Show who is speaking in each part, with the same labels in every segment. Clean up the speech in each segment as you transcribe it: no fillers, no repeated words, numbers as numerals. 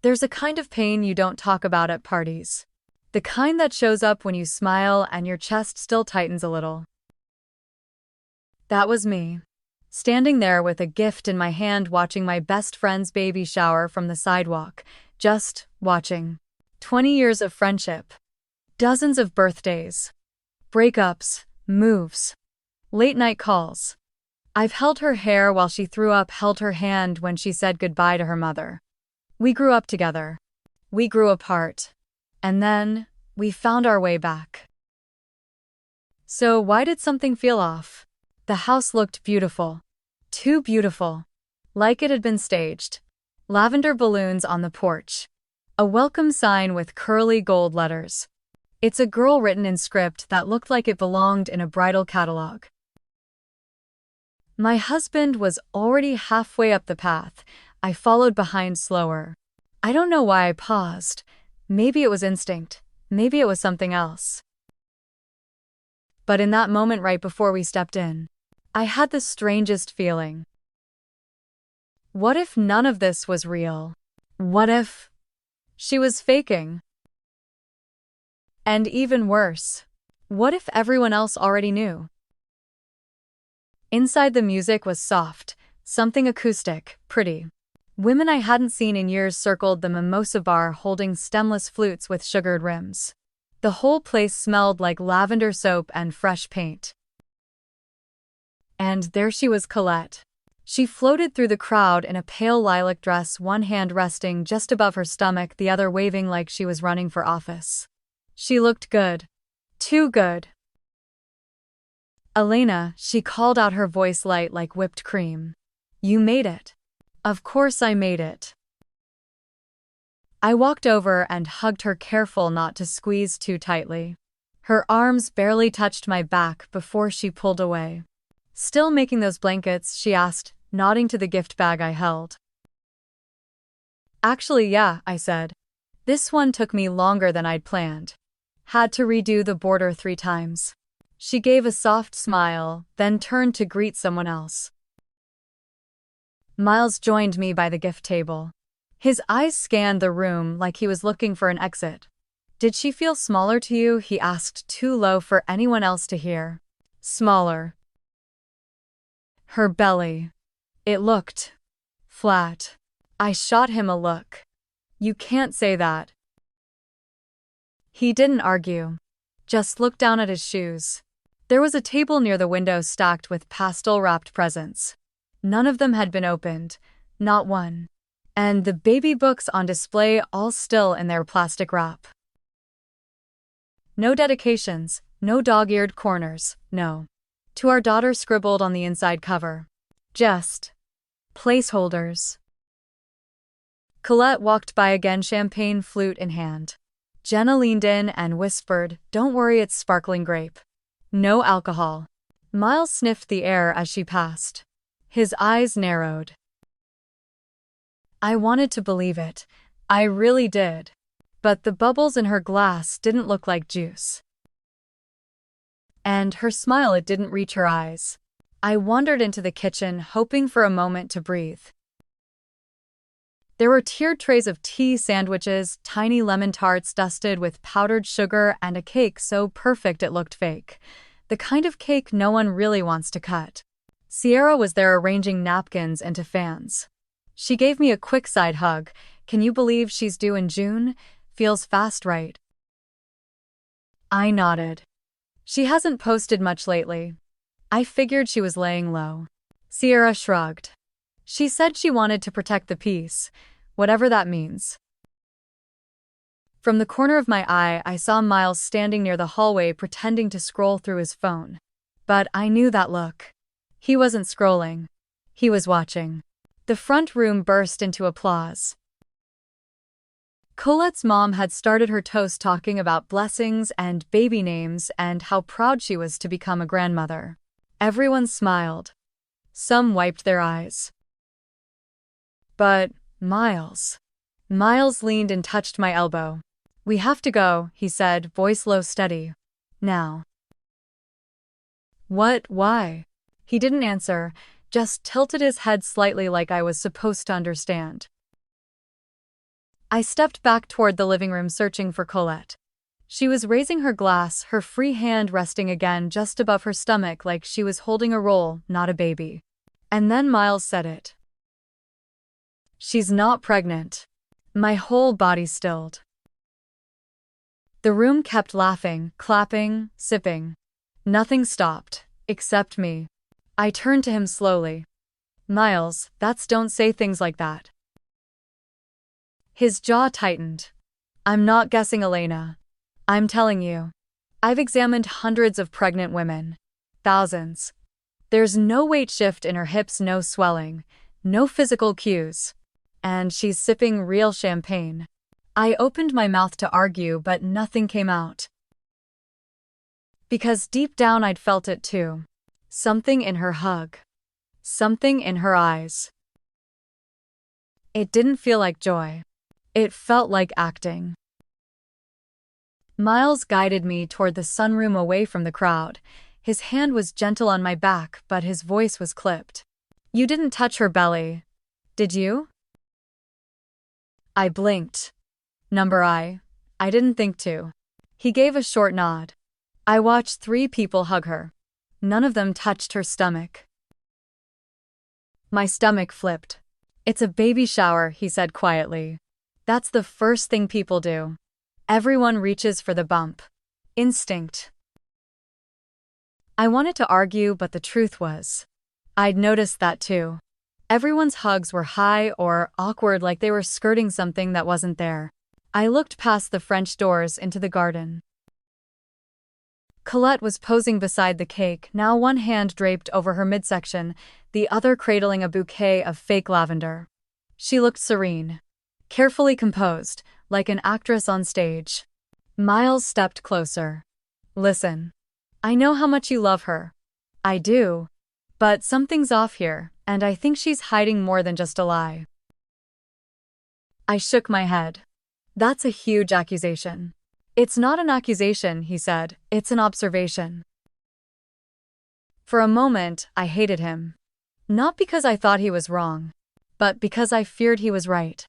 Speaker 1: There's a kind of pain you don't talk about at parties. The kind that shows up when you smile and your chest still tightens a little. That was me. Standing there with a gift in my hand watching my best friend's baby shower from the sidewalk. Just watching. 20 years of friendship. Dozens of birthdays. Breakups. Moves. Late night calls. I've held her hair while she threw up, held her hand when she said goodbye to her mother. We grew up together. We grew apart. And then, we found our way back. So why did something feel off? The house looked beautiful. Too beautiful. Like it had been staged. Lavender balloons on the porch. A welcome sign with curly gold letters. It's a girl written in script that looked like it belonged in a bridal catalog. My husband was already halfway up the path. I followed behind slower. I don't know why I paused. Maybe it was instinct. Maybe it was something else. But in that moment right before we stepped in, I had the strangest feeling. What if none of this was real? What if she was faking? And even worse, what if everyone else already knew? Inside, the music was soft, something acoustic, pretty. Women I hadn't seen in years circled the mimosa bar holding stemless flutes with sugared rims. The whole place smelled like lavender soap and fresh paint. And there she was, Colette. She floated through the crowd in a pale lilac dress, one hand resting just above her stomach, the other waving like she was running for office. She looked good. Too good. Elena, she called out, her voice light like whipped cream. You made it. Of course I made it. I walked over and hugged her, careful not to squeeze too tightly. Her arms barely touched my back before she pulled away. Still making those blankets? She asked, nodding to the gift bag I held. Actually, yeah, I said. This one took me longer than I'd planned. Had to redo the border 3 times. She gave a soft smile, then turned to greet someone else. Miles joined me by the gift table. His eyes scanned the room like he was looking for an exit. Did she feel smaller to you? He asked, too low for anyone else to hear. Smaller. Her belly. It looked flat. I shot him a look. You can't say that. He didn't argue. Just looked down at his shoes. There was a table near the window stacked with pastel-wrapped presents. None of them had been opened. Not one. And the baby books on display, all still in their plastic wrap. No dedications, no dog-eared corners, no. To our daughter scribbled on the inside cover. Just placeholders. Colette walked by again, champagne flute in hand. Jenna leaned in and whispered, "Don't worry, it's sparkling grape. No alcohol." Miles sniffed the air as she passed. His eyes narrowed. I wanted to believe it. I really did. But the bubbles in her glass didn't look like juice. And her smile, it didn't reach her eyes. I wandered into the kitchen, hoping for a moment to breathe. There were tiered trays of tea, sandwiches, tiny lemon tarts dusted with powdered sugar, and a cake so perfect it looked fake. The kind of cake no one really wants to cut. Sierra was there arranging napkins into fans. She gave me a quick side hug. Can you believe she's due in June? Feels fast, right? I nodded. She hasn't posted much lately. I figured she was laying low. Sierra shrugged. She said she wanted to protect the peace, whatever that means. From the corner of my eye, I saw Miles standing near the hallway pretending to scroll through his phone. But I knew that look. He wasn't scrolling. He was watching. The front room burst into applause. Colette's mom had started her toast talking about blessings and baby names and how proud she was to become a grandmother. Everyone smiled. Some wiped their eyes. But Miles leaned and touched my elbow. We have to go, he said, voice low, steady. Now. What? Why? He didn't answer, just tilted his head slightly like I was supposed to understand. I stepped back toward the living room searching for Colette. She was raising her glass, her free hand resting again just above her stomach like she was holding a roll, not a baby. And then Miles said it. "She's not pregnant." My whole body stilled. The room kept laughing, clapping, sipping. Nothing stopped, except me. I turned to him slowly. "Miles, don't say things like that." His jaw tightened. "I'm not guessing, Elena. I'm telling you. I've examined hundreds of pregnant women. Thousands. There's no weight shift in her hips, no swelling, no physical cues. And she's sipping real champagne." I opened my mouth to argue, but nothing came out. Because deep down I'd felt it too. Something in her hug. Something in her eyes. It didn't feel like joy. It felt like acting. Miles guided me toward the sunroom away from the crowd. His hand was gentle on my back, but his voice was clipped. "You didn't touch her belly, did you?" I blinked. I didn't think to." He gave a short nod. "I watched 3 people hug her. None of them touched her stomach." My stomach flipped. "It's a baby shower," he said quietly. "That's the first thing people do. Everyone reaches for the bump. Instinct." I wanted to argue, but the truth was, I'd noticed that too. Everyone's hugs were high or awkward, like they were skirting something that wasn't there. I looked past the French doors into the garden. Colette was posing beside the cake, now one hand draped over her midsection, the other cradling a bouquet of fake lavender. She looked serene, carefully composed, like an actress on stage. Miles stepped closer. "Listen. I know how much you love her. I do. But something's off here, and I think she's hiding more than just a lie." I shook my head. "That's a huge accusation." "It's not an accusation," he said. "It's an observation." For a moment, I hated him. Not because I thought he was wrong, but because I feared he was right.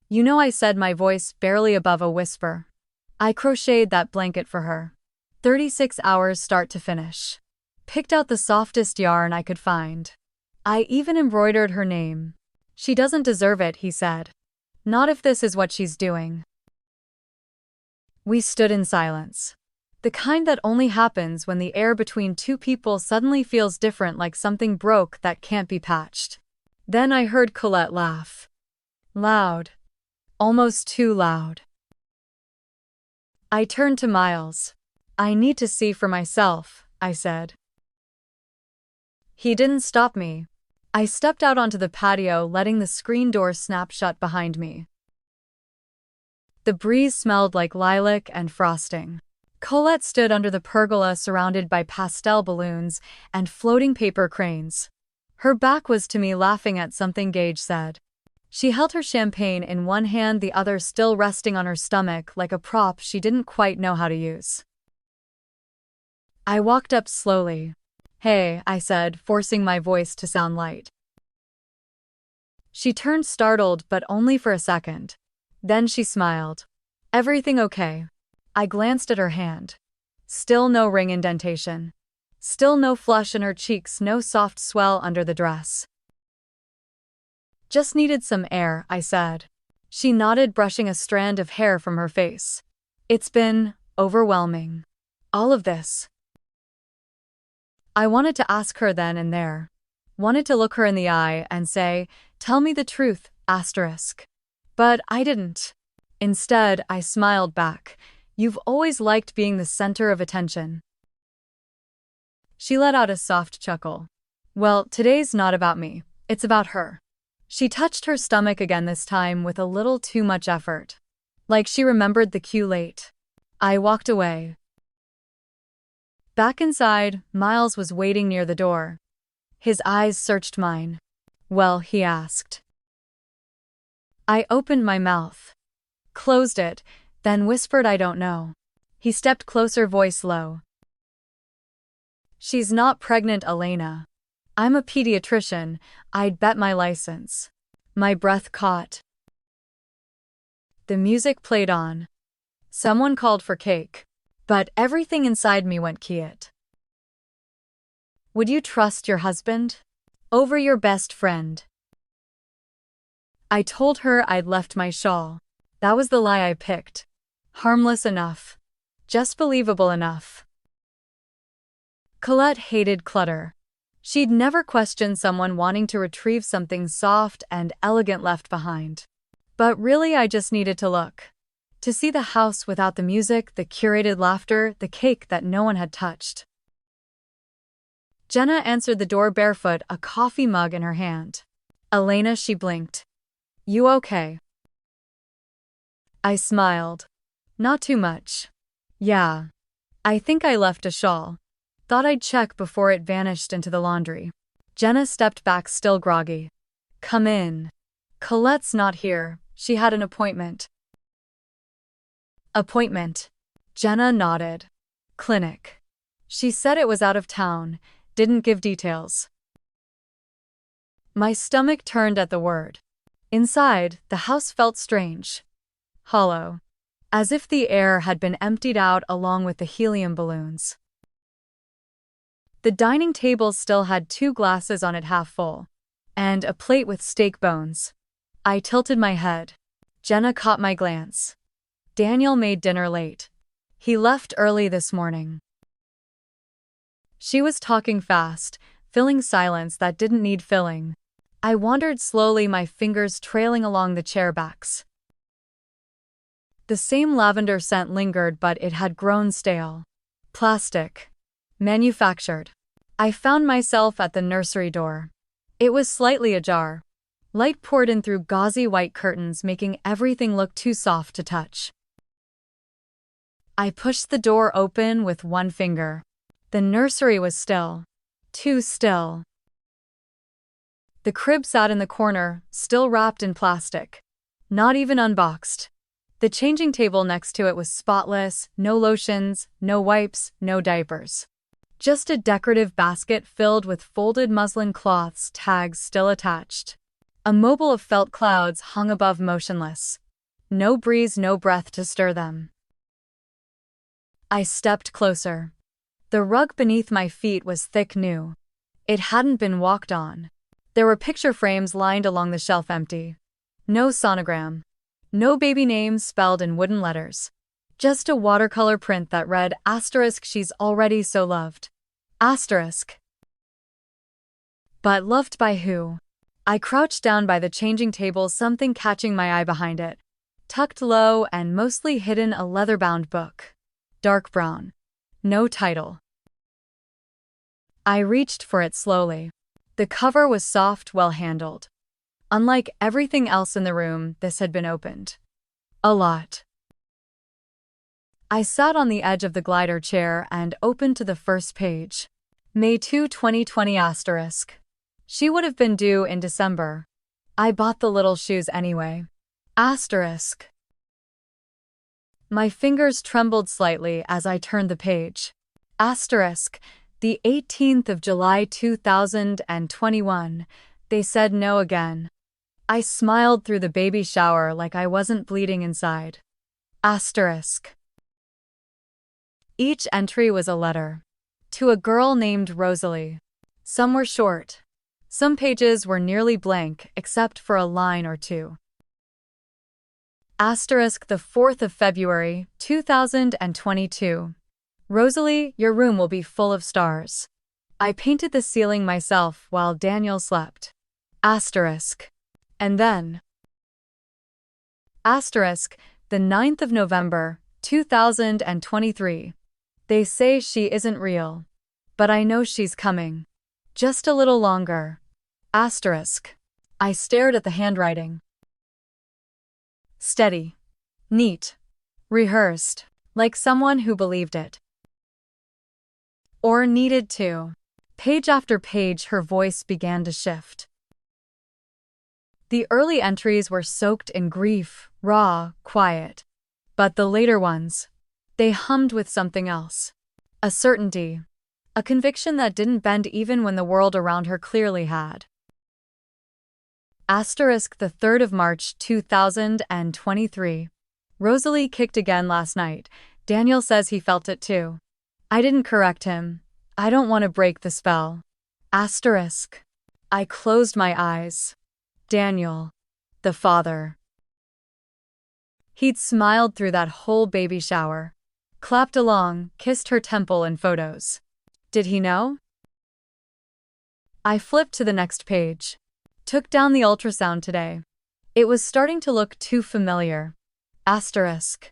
Speaker 1: "You know," I said, my voice barely above a whisper. "I crocheted that blanket for her. 36 hours start to finish. Picked out the softest yarn I could find. I even embroidered her name. She doesn't deserve it," he said. "Not if this is what she's doing." We stood in silence. The kind that only happens when the air between 2 people suddenly feels different, like something broke that can't be patched. Then I heard Colette laugh. Loud. Almost too loud. I turned to Miles. "I need to see for myself," I said. He didn't stop me. I stepped out onto the patio, letting the screen door snap shut behind me. The breeze smelled like lilac and frosting. Colette stood under the pergola, surrounded by pastel balloons and floating paper cranes. Her back was to me, laughing at something Gage said. She held her champagne in one hand, the other still resting on her stomach like a prop she didn't quite know how to use. I walked up slowly. "Hey," I said, forcing my voice to sound light. She turned, startled, but only for a second. Then she smiled. "Everything okay?" I glanced at her hand. Still no ring indentation. Still no flush in her cheeks, no soft swell under the dress. "Just needed some air," I said. She nodded, brushing a strand of hair from her face. "It's been overwhelming. All of this." I wanted to ask her then and there. Wanted to look her in the eye and say, "Tell me the truth, asterisk." But I didn't. Instead, I smiled back. "You've always liked being the center of attention." She let out a soft chuckle. "Well, today's not about me. It's about her." She touched her stomach again, this time with a little too much effort. Like she remembered the cue late. I walked away. Back inside, Miles was waiting near the door. His eyes searched mine. "Well," he asked. I opened my mouth. Closed it, then whispered, "I don't know." He stepped closer, voice low. "She's not pregnant, Elena. I'm a pediatrician. I'd bet my license." My breath caught. The music played on. Someone called for cake. But everything inside me went quiet. Would you trust your husband over your best friend? I told her I'd left my shawl. That was the lie I picked. Harmless enough. Just believable enough. Colette hated clutter. She'd never question someone wanting to retrieve something soft and elegant left behind. But really, I just needed to look. To see the house without the music, the curated laughter, the cake that no one had touched. Jenna answered the door barefoot, a coffee mug in her hand. Elena, she blinked. You okay? I smiled. Not too much. Yeah. I think I left a shawl. Thought I'd check before it vanished into the laundry. Jenna stepped back, still groggy. Come in. Colette's not here. She had an appointment. Appointment. Jenna nodded. Clinic. She said it was out of town, didn't give details. My stomach turned at the word. Inside, the house felt strange. Hollow. As if the air had been emptied out along with the helium balloons. The dining table still had 2 glasses on it half full. And a plate with steak bones. I tilted my head. Jenna caught my glance. Daniel made dinner late. He left early this morning. She was talking fast, filling silence that didn't need filling. I wandered slowly, my fingers trailing along the chair backs. The same lavender scent lingered, but it had grown stale. Plastic. Manufactured. I found myself at the nursery door. It was slightly ajar. Light poured in through gauzy white curtains, making everything look too soft to touch. I pushed the door open with one finger. The nursery was still. Too still. The crib sat in the corner, still wrapped in plastic. Not even unboxed. The changing table next to it was spotless, no lotions, no wipes, no diapers. Just a decorative basket filled with folded muslin cloths, tags still attached. A mobile of felt clouds hung above, motionless. No breeze, no breath to stir them. I stepped closer. The rug beneath my feet was thick, new. It hadn't been walked on. There were picture frames lined along the shelf, empty. No sonogram. No baby names spelled in wooden letters. Just a watercolor print that read, asterisk, she's already so loved. Asterisk. But loved by who? I crouched down by the changing table, something catching my eye behind it. Tucked low and mostly hidden, a leather-bound book. Dark brown. No title. I reached for it slowly. The cover was soft, well-handled. Unlike everything else in the room, this had been opened. A lot. I sat on the edge of the glider chair and opened to the first page. May 2, 2020 asterisk. She would have been due in December. I bought the little shoes anyway. Asterisk. My fingers trembled slightly as I turned the page. Asterisk. The 18th of July 2021. They said no again. I smiled through the baby shower like I wasn't bleeding inside. Asterisk. Each entry was a letter. To a girl named Rosalie. Some were short. Some pages were nearly blank, except for a line or two. Asterisk, the 4th of February, 2022. Rosalie, your room will be full of stars. I painted the ceiling myself while Daniel slept. Asterisk. And then. Asterisk, the 9th of November, 2023. They say she isn't real. But I know she's coming. Just a little longer. Asterisk. I stared at the handwriting. Steady. Neat. Rehearsed. Like someone who believed it. Or needed to. Page after page, her voice began to shift. The early entries were soaked in grief, raw, quiet. But the later ones, they hummed with something else. A certainty. A conviction that didn't bend even when the world around her clearly had. Asterisk, the 3rd of March 2023. Rosalie kicked again last night. Daniel says he felt it too. I didn't correct him. I don't want to break the spell. Asterisk. I closed my eyes. Daniel. The father. He'd smiled through that whole baby shower. Clapped along, kissed her temple in photos. Did he know? I flipped to the next page. Took down the ultrasound today. It was starting to look too familiar. Asterisk.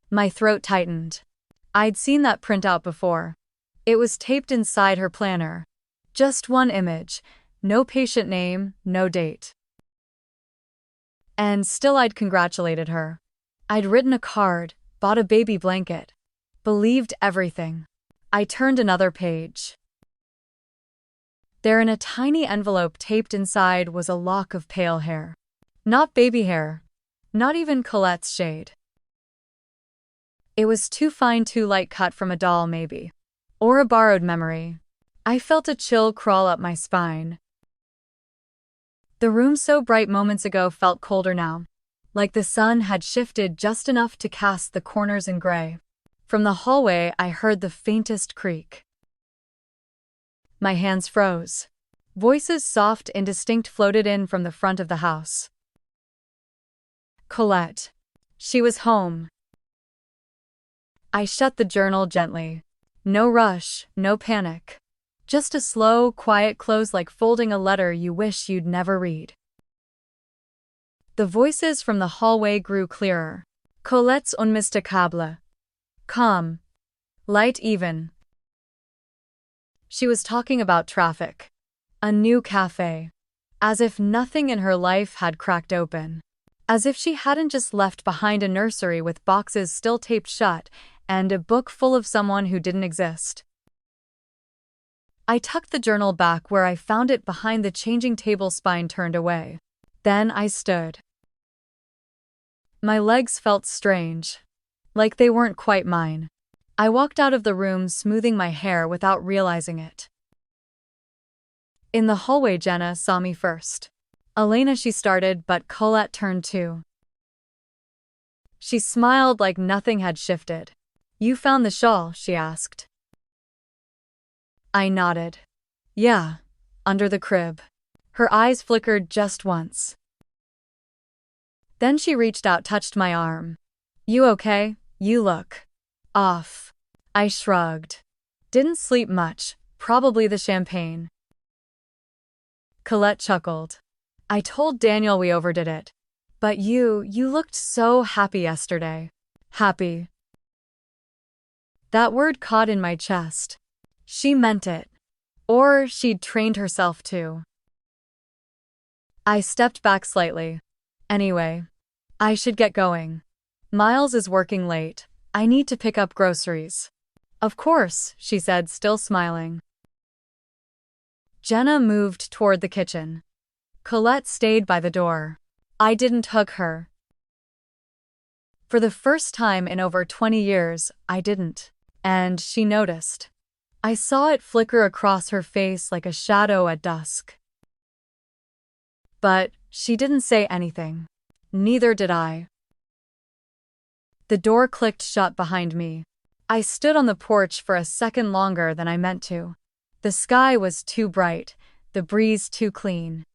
Speaker 1: My throat tightened. I'd seen that printout before. It was taped inside her planner. Just one image. No patient name, no date. And still I'd congratulated her. I'd written a card, bought a baby blanket. Believed everything. I turned another page. There in a tiny envelope taped inside was a lock of pale hair. Not baby hair. Not even Colette's shade. It was too fine, too light cut from a doll maybe. Or a borrowed memory. I felt a chill crawl up my spine. The room so bright moments ago felt colder now. Like the sun had shifted just enough to cast the corners in gray. From the hallway I heard the faintest creak. My hands froze. Voices soft, indistinct floated in from the front of the house. Colette. She was home. I shut the journal gently. No rush, no panic. Just a slow, quiet close like folding a letter you wish you'd never read. The voices from the hallway grew clearer. Colette's unmistakable. Calm. Light even. She was talking about traffic. A new cafe. As if nothing in her life had cracked open. As if she hadn't just left behind a nursery with boxes still taped shut and a book full of someone who didn't exist. I tucked the journal back where I found it behind the changing table, spine turned away. Then I stood. My legs felt strange. Like they weren't quite mine. I walked out of the room smoothing my hair without realizing it. In the hallway Jenna saw me first. Elena, she started, but Colette turned too. She smiled like nothing had shifted. You found the shawl, she asked. I nodded. Yeah, under the crib. Her eyes flickered just once. Then she reached out, touched my arm. You okay? You look off. I shrugged. Didn't sleep much, probably the champagne. Colette chuckled. I told Daniel we overdid it. But you looked so happy yesterday. Happy. That word caught in my chest. She meant it. Or she'd trained herself to. I stepped back slightly. Anyway, I should get going. Miles is working late. I need to pick up groceries. Of course, she said, still smiling. Jenna moved toward the kitchen. Colette stayed by the door. I didn't hug her. For the first time in over 20 years, I didn't. And she noticed. I saw it flicker across her face like a shadow at dusk. But she didn't say anything. Neither did I. The door clicked shut behind me. I stood on the porch for a second longer than I meant to. The sky was too bright, the breeze too clean.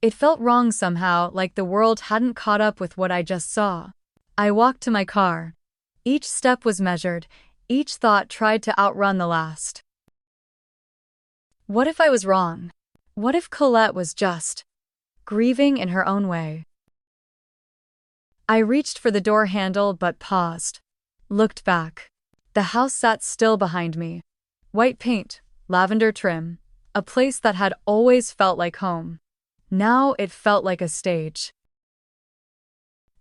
Speaker 1: It felt wrong somehow, like the world hadn't caught up with what I just saw. I walked to my car. Each step was measured, each thought tried to outrun the last. What if I was wrong? What if Colette was just grieving in her own way? I reached for the door handle but paused. Looked back. The house sat still behind me. White paint, lavender trim, a place that had always felt like home. Now it felt like a stage.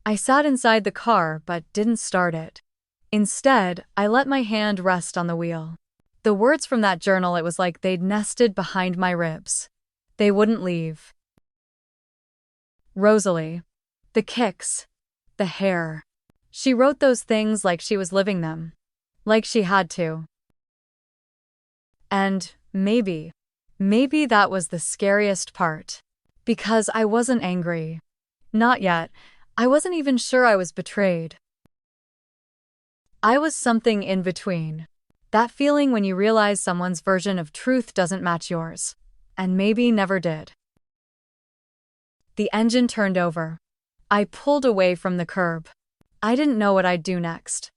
Speaker 1: I sat inside the car but didn't start it. Instead, I let my hand rest on the wheel. The words from that journal, it was like they'd nested behind my ribs. They wouldn't leave. Rosalie. The kicks. The hair. She wrote those things like she was living them. Like she had to. And maybe that was the scariest part. Because I wasn't angry. Not yet. I wasn't even sure I was betrayed. I was something in between. That feeling when you realize someone's version of truth doesn't match yours. And maybe never did. The engine turned over. I pulled away from the curb. I didn't know what I'd do next.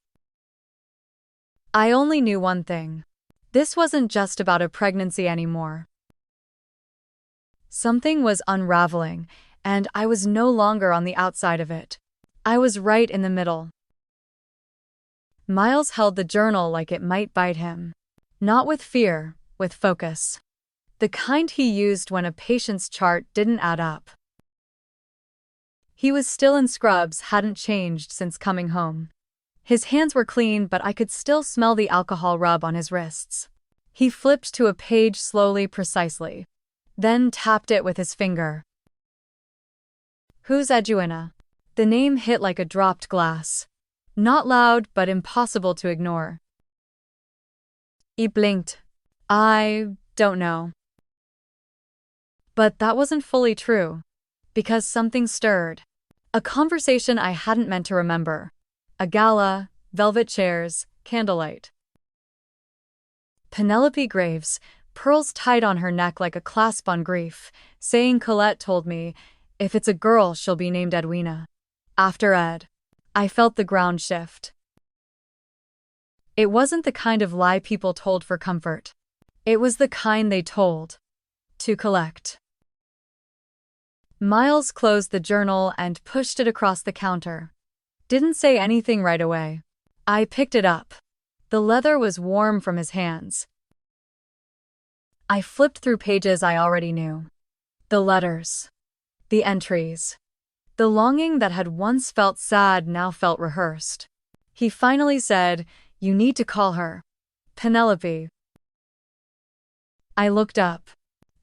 Speaker 1: I only knew one thing. This wasn't just about a pregnancy anymore. Something was unraveling, and I was no longer on the outside of it. I was right in the middle. Miles held the journal like it might bite him. Not with fear, with focus. The kind he used when a patient's chart didn't add up. He was still in scrubs, hadn't changed since coming home. His hands were clean, but I could still smell the alcohol rub on his wrists. He flipped to a page slowly, precisely. Then tapped it with his finger. Who's Edwina? The name hit like a dropped glass. Not loud, but impossible to ignore. He blinked. I don't know. But that wasn't fully true. Because something stirred. A conversation I hadn't meant to remember. A gala, velvet chairs, candlelight. Penelope Graves, pearls tied on her neck like a clasp on grief, saying Colette told me, if it's a girl she'll be named Edwina. After Ed. I felt the ground shift. It wasn't the kind of lie people told for comfort. It was the kind they told. To collect. Miles closed the journal and pushed it across the counter. Didn't say anything right away. I picked it up. The leather was warm from his hands. I flipped through pages I already knew. The letters. The entries. The longing that had once felt sad now felt rehearsed. He finally said, "You need to call her. Penelope." I looked up.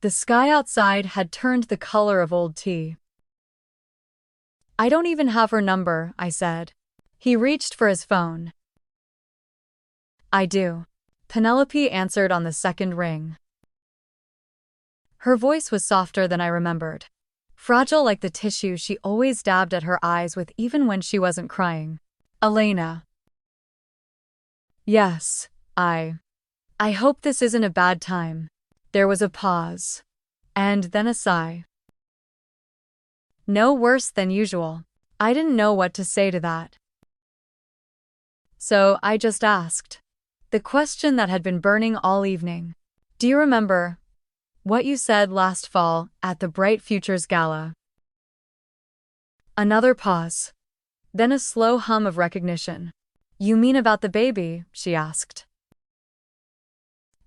Speaker 1: The sky outside had turned the color of old tea. I don't even have her number, I said. He reached for his phone. I do. Penelope answered on the second ring. Her voice was softer than I remembered. Fragile like the tissue she always dabbed at her eyes with even when she wasn't crying. Elena. Yes, I hope this isn't a bad time. There was a pause. And then a sigh. No worse than usual. I didn't know what to say to that. So I just asked. The question that had been burning all evening. Do you remember what you said last fall at the Bright Futures Gala? Another pause. Then a slow hum of recognition. You mean about the baby? She asked.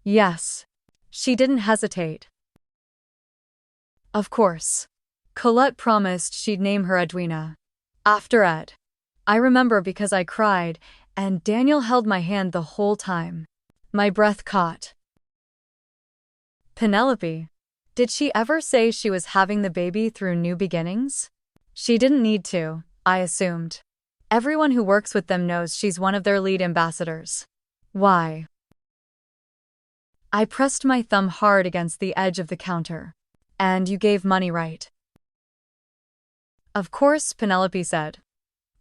Speaker 1: Yes. She didn't hesitate. Of course. Colette promised she'd name her Edwina. After Ed. I remember because I cried, and Daniel held my hand the whole time. My breath caught. Penelope. Did she ever say she was having the baby through new beginnings? She didn't need to, I assumed. Everyone who works with them knows she's one of their lead ambassadors. Why? I pressed my thumb hard against the edge of the counter. And you gave money, right? Of course, Penelope said.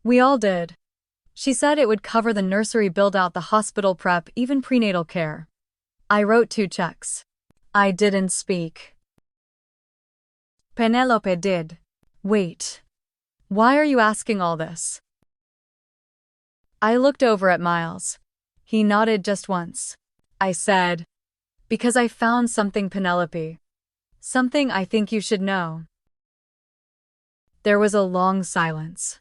Speaker 1: We all did. She said it would cover the nursery build-out, the hospital prep, even prenatal care. I wrote 2 checks. I didn't speak. Penelope did. Wait. Why are you asking all this? I looked over at Miles. He nodded just once. I said, because I found something, Penelope. Something I think you should know. There was a long silence.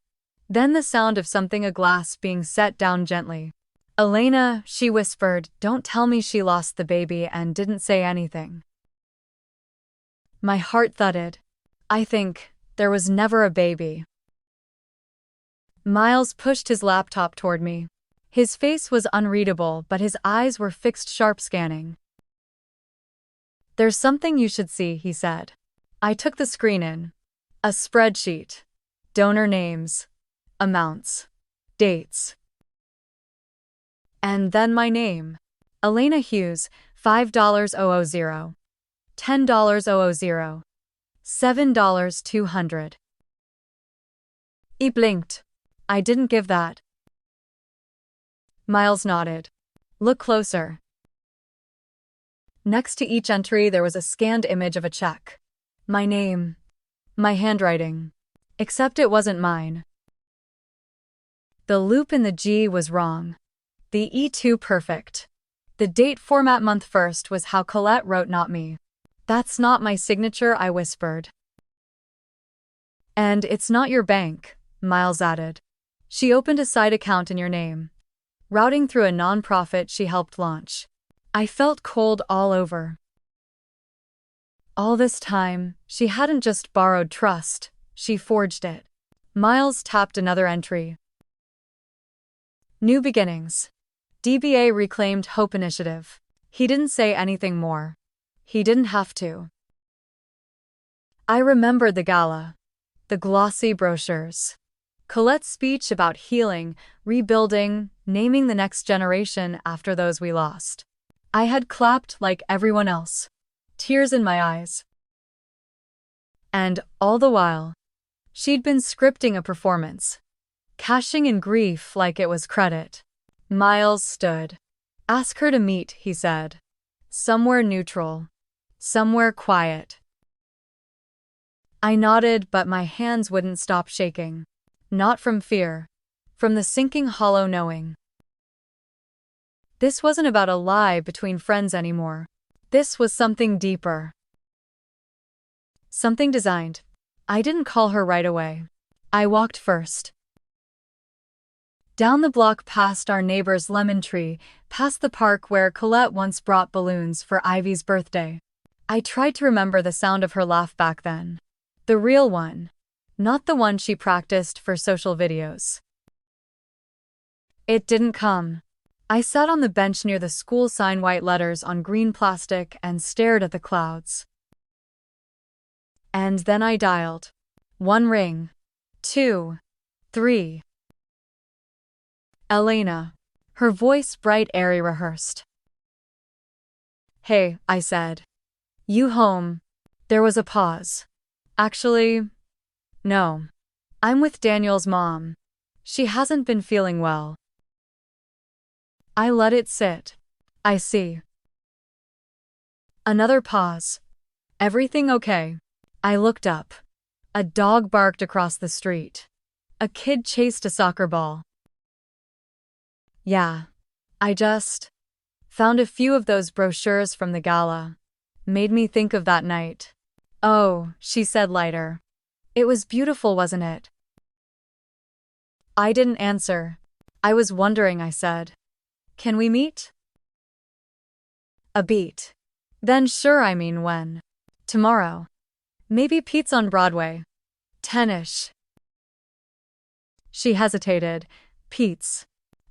Speaker 1: Then the sound of something, a glass being set down gently. Elena, she whispered, don't tell me she lost the baby and didn't say anything. My heart thudded. I think there was never a baby. Miles pushed his laptop toward me. His face was unreadable, but his eyes were fixed, sharp, scanning. There's something you should see, he said. I took the screen in. A spreadsheet. Donor names. Amounts. Dates. And then my name. Elena Hughes, $5,000. $10,000. $7,200. He blinked. I didn't give that. Miles nodded. Look closer. Next to each entry there was a scanned image of a check. My name. My handwriting. Except it wasn't mine. The loop in the G was wrong. The E too perfect. The date format month first was how Colette wrote, not me. That's not my signature, I whispered. And it's not your bank, Miles added. She opened a side account in your name. Routing through a non-profit she helped launch. I felt cold all over. All this time, she hadn't just borrowed trust, she forged it. Miles tapped another entry. New beginnings. DBA Reclaimed Hope Initiative. He didn't say anything more. He didn't have to. I remembered the gala. The glossy brochures. Colette's speech about healing, rebuilding, naming the next generation after those we lost. I had clapped like everyone else. Tears in my eyes. And, all the while, she'd been scripting a performance. Cashing in grief like it was credit. Miles stood. Ask her to meet, he said. Somewhere neutral. Somewhere quiet. I nodded, but my hands wouldn't stop shaking. Not from fear. From the sinking hollow knowing. This wasn't about a lie between friends anymore. This was something deeper. Something designed. I didn't call her right away. I walked first. Down the block past our neighbor's lemon tree, past the park where Colette once brought balloons for Ivy's birthday. I tried to remember the sound of her laugh back then. The real one. Not the one she practiced for social videos. It didn't come. I sat on the bench near the school sign, white letters on green plastic, and stared at the clouds. And then I dialed. 1 ring. 2. 3. Elena. Her voice bright, airy, rehearsed. Hey, I said. You home? There was a pause. Actually, no. I'm with Daniel's mom. She hasn't been feeling well. I let it sit. I see. Another pause. Everything okay? I looked up. A dog barked across the street. A kid chased a soccer ball. Yeah. I just found a few of those brochures from the gala. Made me think of that night. Oh, she said lighter. It was beautiful, wasn't it? I didn't answer. I was wondering, I said. Can we meet? A beat. Then sure, I mean when. Tomorrow. Maybe Pete's on Broadway. 10ish. She hesitated. Pete's.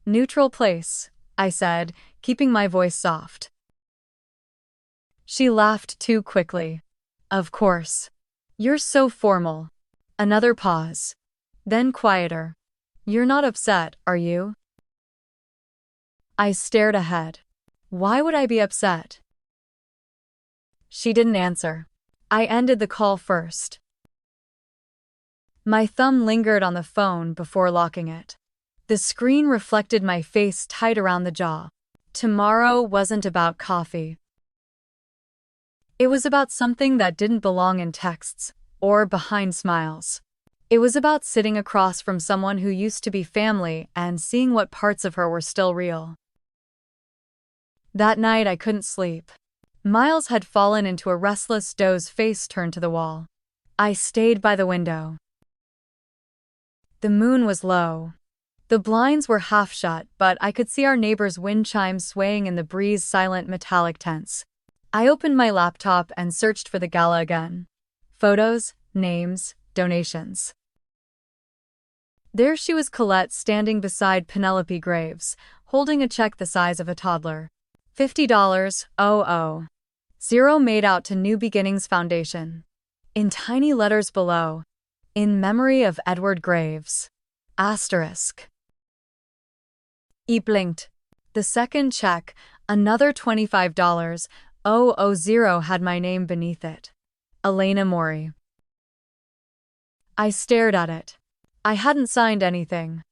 Speaker 1: Neutral place, I said, keeping my voice soft. She laughed too quickly. Of course. You're so formal. Another pause. Then quieter. You're not upset, are you? I stared ahead. Why would I be upset? She didn't answer. I ended the call first. My thumb lingered on the phone before locking it. The screen reflected my face tight around the jaw. Tomorrow wasn't about coffee. It was about something that didn't belong in texts or behind smiles. It was about sitting across from someone who used to be family and seeing what parts of her were still real. That night I couldn't sleep. Miles had fallen into a restless doze, face turned to the wall. I stayed by the window. The moon was low. The blinds were half shut, but I could see our neighbor's wind chimes swaying in the breeze, silent metallic tents. I opened my laptop and searched for the gala again. Photos, names, donations. There she was, Colette, standing beside Penelope Graves, holding a check the size of a toddler. $50, 0 made out to New Beginnings Foundation. In tiny letters below, in memory of Edward Graves. Asterisk. He blinked. The second check, another $25, 000, had my name beneath it. Elena Mori. I stared at it. I hadn't signed anything.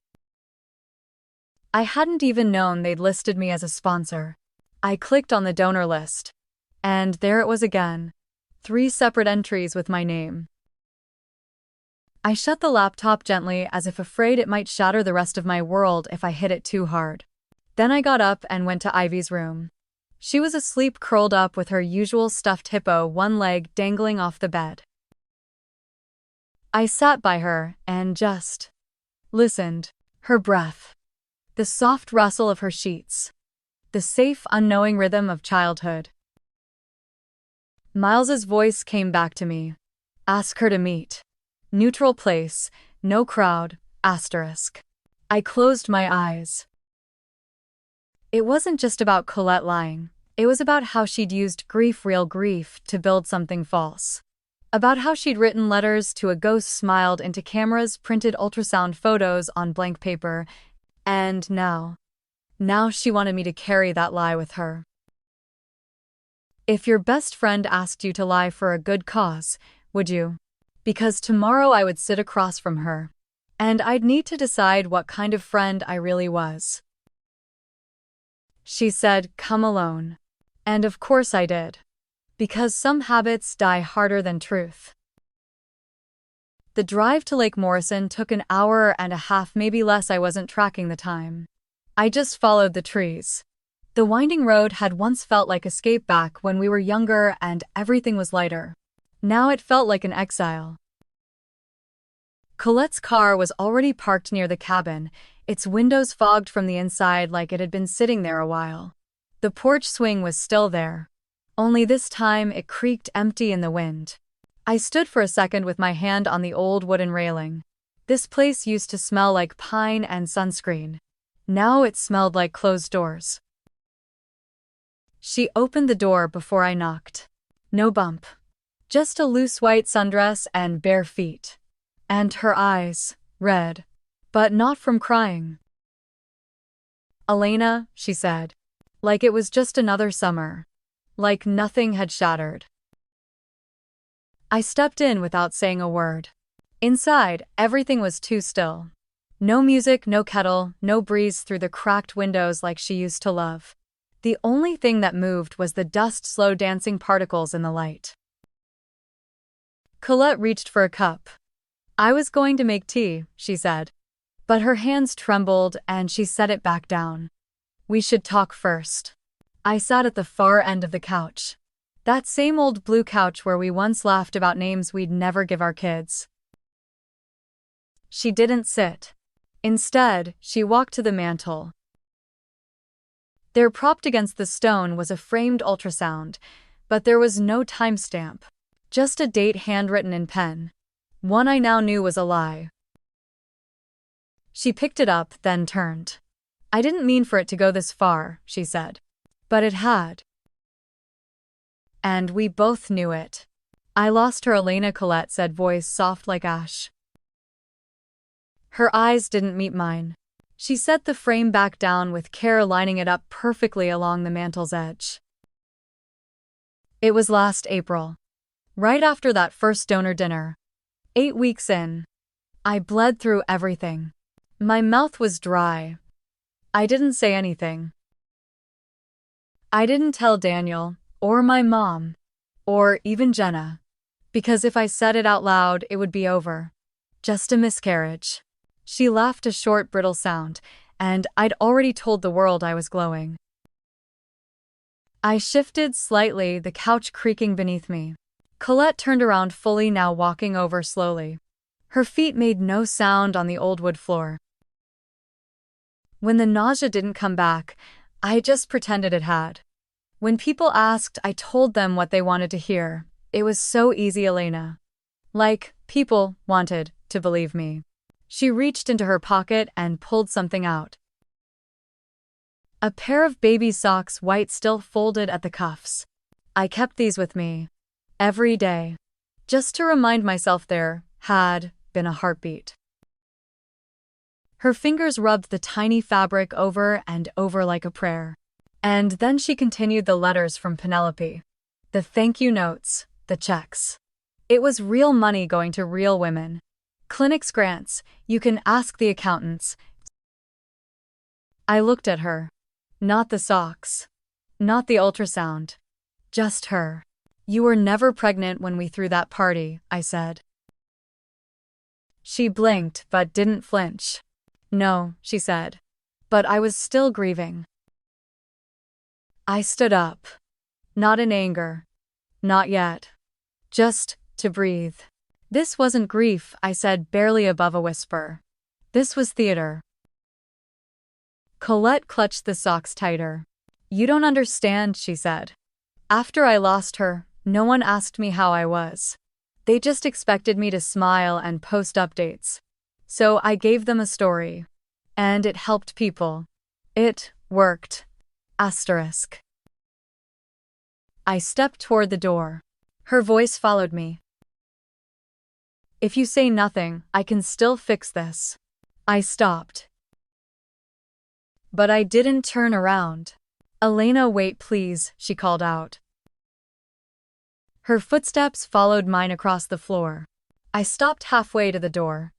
Speaker 1: I hadn't even known they'd listed me as a sponsor. I clicked on the donor list. And there it was again. 3 separate entries with my name. I shut the laptop gently as if afraid it might shatter the rest of my world if I hit it too hard. Then I got up and went to Ivy's room. She was asleep curled up with her usual stuffed hippo, one leg dangling off the bed. I sat by her and just listened. Her breath. The soft rustle of her sheets. The safe, unknowing rhythm of childhood. Miles's voice came back to me. Ask her to meet. Neutral place, no crowd, asterisk. I closed my eyes. It wasn't just about Colette lying. It was about how she'd used grief, real grief, to build something false. About how she'd written letters to a ghost, smiled into cameras, printed ultrasound photos on blank paper, and now she wanted me to carry that lie with her. If your best friend asked you to lie for a good cause, would you? Because tomorrow I would sit across from her. And I'd need to decide what kind of friend I really was. She said, come alone. And of course I did. Because some habits die harder than truth. The drive to Lake Morrison took an hour and a half, maybe less. I wasn't tracking the time. I just followed the trees. The winding road had once felt like escape back when we were younger and everything was lighter. Now it felt like an exile. Colette's car was already parked near the cabin, its windows fogged from the inside like it had been sitting there a while. The porch swing was still there. Only this time it creaked empty in the wind. I stood for a second with my hand on the old wooden railing. This place used to smell like pine and sunscreen. Now it smelled like closed doors. She opened the door before I knocked. No bump. Just a loose white sundress and bare feet. And her eyes, red. But not from crying. Elena, she said. Like it was just another summer. Like nothing had shattered. I stepped in without saying a word. Inside, everything was too still. No music, no kettle, no breeze through the cracked windows like she used to love. The only thing that moved was the dust, slow dancing particles in the light. Colette reached for a cup. I was going to make tea, she said. But her hands trembled and she set it back down. We should talk first. I sat at the far end of the couch. That same old blue couch where we once laughed about names we'd never give our kids. She didn't sit. Instead, she walked to the mantel. There, propped against the stone, was a framed ultrasound, but there was no timestamp. Just a date handwritten in pen. One I now knew was a lie. She picked it up, then turned. I didn't mean for it to go this far, she said. But it had. And we both knew it. I lost her, Elena, Colette said, voice soft like ash. Her eyes didn't meet mine. She set the frame back down with care, lining it up perfectly along the mantel's edge. It was last April. Right after that first donor dinner. 8 weeks in. I bled through everything. My mouth was dry. I didn't say anything. I didn't tell Daniel, or my mom, or even Jenna. Because if I said it out loud, it would be over. Just a miscarriage. She laughed, a short, brittle sound, and I'd already told the world I was glowing. I shifted slightly, the couch creaking beneath me. Colette turned around fully, now walking over slowly. Her feet made no sound on the old wood floor. When the nausea didn't come back, I just pretended it had. When people asked, I told them what they wanted to hear. It was so easy, Elena. Like, people wanted to believe me. She reached into her pocket and pulled something out. A pair of baby socks, white, still folded at the cuffs. I kept these with me. Every day. Just to remind myself there had been a heartbeat. Her fingers rubbed the tiny fabric over and over like a prayer. And then she continued the letters from Penelope. The thank you notes, the checks. It was real money going to real women. Clinics grants, you can ask the accountants. I looked at her. Not the socks. Not the ultrasound. Just her. You were never pregnant when we threw that party, I said. She blinked but didn't flinch. No, she said. But I was still grieving. I stood up. Not in anger. Not yet. Just to breathe. This wasn't grief, I said barely above a whisper. This was theater. Colette clutched the socks tighter. You don't understand, she said. After I lost her, no one asked me how I was. They just expected me to smile and post updates. So I gave them a story. And it helped people. It worked. Asterisk. I stepped toward the door. Her voice followed me. If you say nothing, I can still fix this. I stopped. But I didn't turn around. Elena, wait please, she called out. Her footsteps followed mine across the floor. I stopped halfway to the door.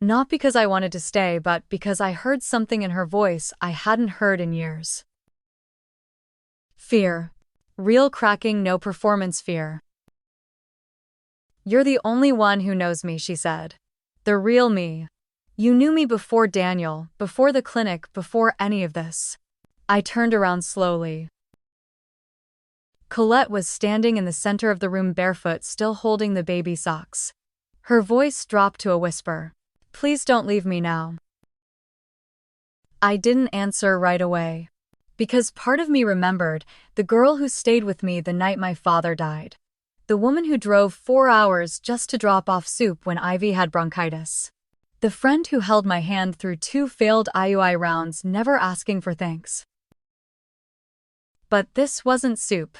Speaker 1: Not because I wanted to stay, but because I heard something in her voice I hadn't heard in years. Fear. Real cracking, no performance fear. You're the only one who knows me, she said. The real me. You knew me before Daniel, before the clinic, before any of this. I turned around slowly. Colette was standing in the center of the room barefoot, still holding the baby socks. Her voice dropped to a whisper. Please don't leave me now. I didn't answer right away. Because part of me remembered the girl who stayed with me the night my father died. The woman who drove 4 hours just to drop off soup when Ivy had bronchitis. The friend who held my hand through 2 failed IUI rounds, never asking for thanks. But this wasn't soup.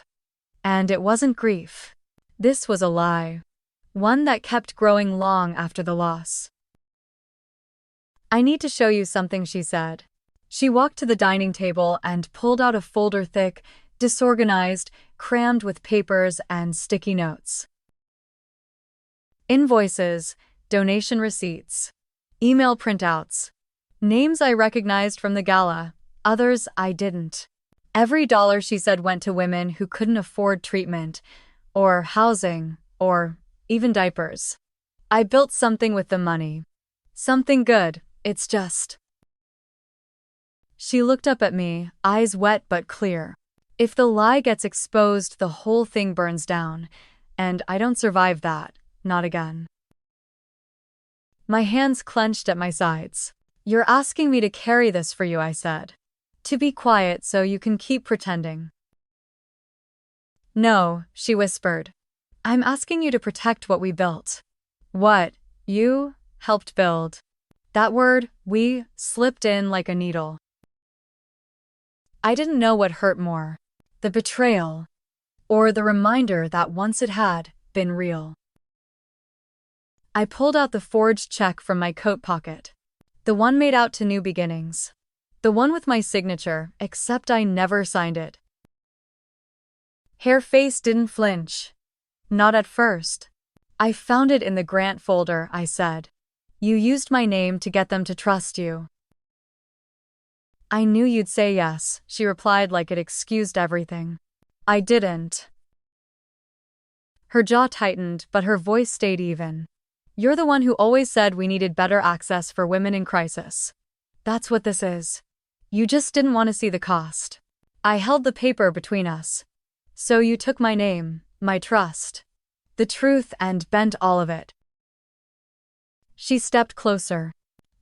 Speaker 1: And it wasn't grief. This was a lie. One that kept growing long after the loss. I need to show you something, she said. She walked to the dining table and pulled out a folder, thick, disorganized, crammed with papers and sticky notes. Invoices, donation receipts, email printouts. Names I recognized from the gala, others I didn't. Every dollar, she said, went to women who couldn't afford treatment, or housing, or even diapers. I built something with the money. Something good, it's just. She looked up at me, eyes wet but clear. If the lie gets exposed, the whole thing burns down, and I don't survive that, not again. My hands clenched at my sides. You're asking me to carry this for you, I said. To be quiet so you can keep pretending. No, she whispered. I'm asking you to protect what we built. What you helped build. That word, we, slipped in like a needle. I didn't know what hurt more. The betrayal. Or the reminder that once it had been real. I pulled out the forged check from my coat pocket. The one made out to New Beginnings. The one with my signature, except I never signed it. Her face didn't flinch. Not at first. I found it in the grant folder, I said. You used my name to get them to trust you. I knew you'd say yes, she replied like it excused everything. I didn't. Her jaw tightened, but her voice stayed even. You're the one who always said we needed better access for women in crisis. That's what this is. You just didn't want to see the cost. I held the paper between us. So you took my name, my trust, the truth, and bent all of it. She stepped closer.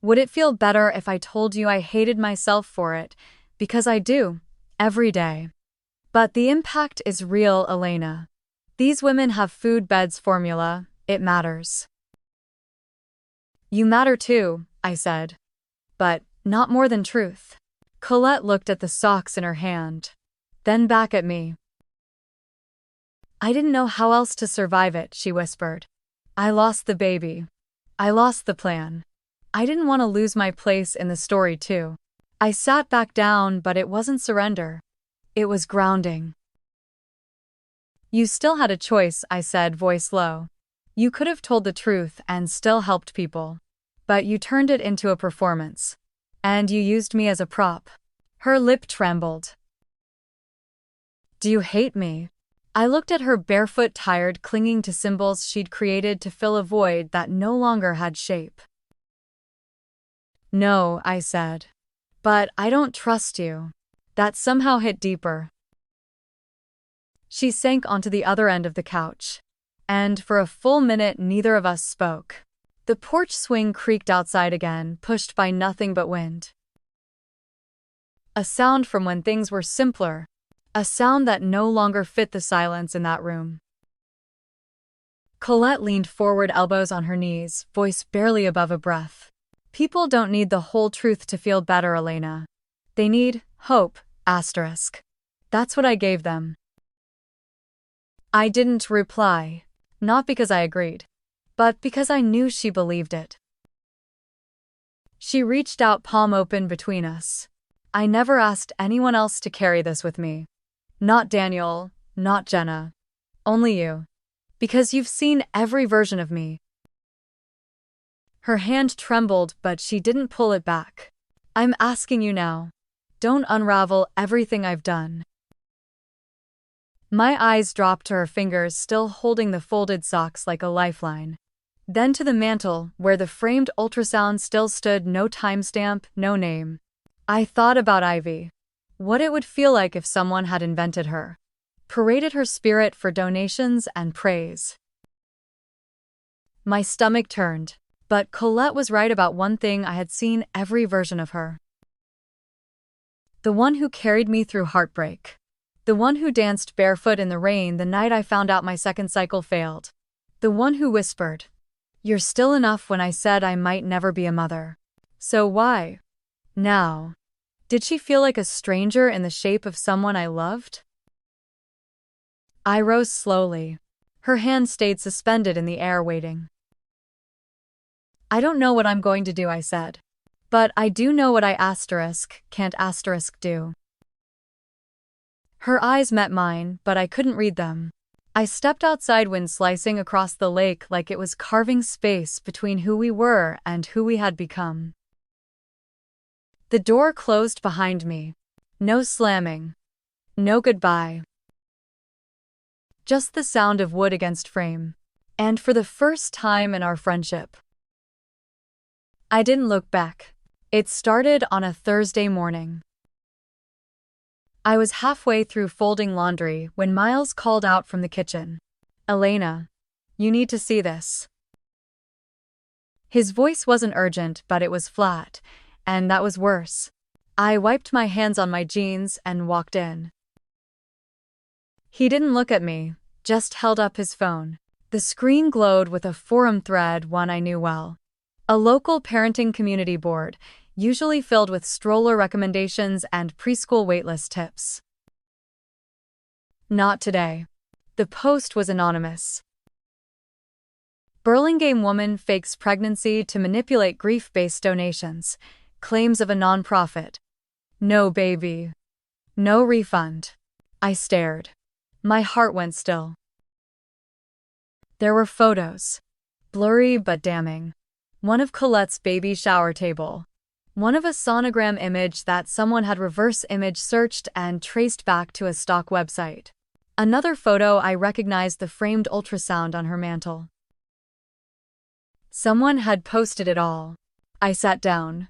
Speaker 1: Would it feel better if I told you I hated myself for it? Because I do, every day. But the impact is real, Elena. These women have food, beds, formula. It matters. You matter too, I said. But not more than truth. Colette looked at the socks in her hand. Then back at me. I didn't know how else to survive it, she whispered. I lost the baby. I lost the plan. I didn't want to lose my place in the story too. I sat back down, but it wasn't surrender. It was grounding. You still had a choice, I said, voice low. You could have told the truth and still helped people. But you turned it into a performance. And you used me as a prop. Her lip trembled. Do you hate me? I looked at her barefoot, tired, clinging to symbols she'd created to fill a void that no longer had shape. No, I said. But I don't trust you. That somehow hit deeper. She sank onto the other end of the couch. And for a full minute, neither of us spoke. The porch swing creaked outside again, pushed by nothing but wind. A sound from when things were simpler. A sound that no longer fit the silence in that room. Colette leaned forward, elbows on her knees, voice barely above a breath. People don't need the whole truth to feel better, Elena. They need hope, asterisk. That's what I gave them. I didn't reply, not because I agreed, but because I knew she believed it. She reached out, palm open between us. I never asked anyone else to carry this with me. Not Daniel, not Jenna. Only you. Because you've seen every version of me. Her hand trembled, but she didn't pull it back. I'm asking you now. Don't unravel everything I've done. My eyes dropped to her fingers, still holding the folded socks like a lifeline. Then to the mantel, where the framed ultrasound still stood, no timestamp, no name. I thought about Ivy. What it would feel like if someone had invented her. Paraded her spirit for donations and praise. My stomach turned, but Colette was right about one thing. I had seen every version of her. The one who carried me through heartbreak. The one who danced barefoot in the rain the night I found out my second cycle failed. The one who whispered, "You're still enough," when I said I might never be a mother. So why? Now. Did she feel like a stranger in the shape of someone I loved? I rose slowly. Her hand stayed suspended in the air, waiting. I don't know what I'm going to do, I said. But I do know what I can't do. Her eyes met mine, but I couldn't read them. I stepped outside, wind slicing across the lake like it was carving space between who we were and who we had become. The door closed behind me. No slamming. No goodbye. Just the sound of wood against frame. And for the first time in our friendship, I didn't look back. It started on a Thursday morning. I was halfway through folding laundry when Miles called out from the kitchen. Elena, you need to see this. His voice wasn't urgent, but it was flat, and that was worse. I wiped my hands on my jeans and walked in. He didn't look at me, just held up his phone. The screen glowed with a forum thread, one I knew well. A local parenting community board, usually filled with stroller recommendations and preschool waitlist tips. Not today. The post was anonymous. Burlingame woman fakes pregnancy to manipulate grief-based donations. Claims of a nonprofit. No baby. No refund. I stared. My heart went still. There were photos. Blurry but damning. One of Colette's baby shower table. One of a sonogram image that someone had reverse image searched and traced back to a stock website. Another photo, I recognized the framed ultrasound on her mantel. Someone had posted it all. I sat down.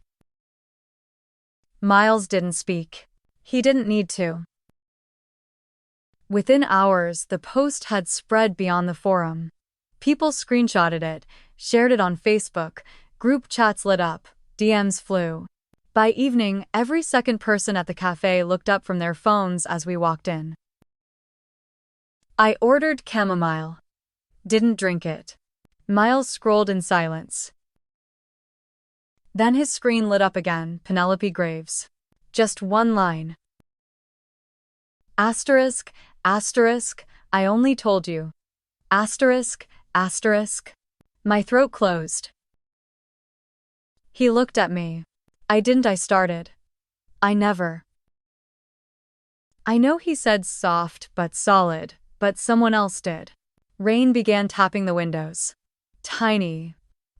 Speaker 1: Miles didn't speak. He didn't need to. Within hours, the post had spread beyond the forum. People screenshotted it, shared it on Facebook, group chats lit up, DMs flew. By evening, every second person at the cafe looked up from their phones as we walked in. I ordered chamomile. Didn't drink it. Miles scrolled in silence. Then his screen lit up again, Penelope Graves. Just one line. Asterisk, asterisk, I only told you. Asterisk, asterisk. My throat closed. He looked at me. I started. I never. I know he said soft but solid, but someone else did. Rain began tapping the windows. Tiny.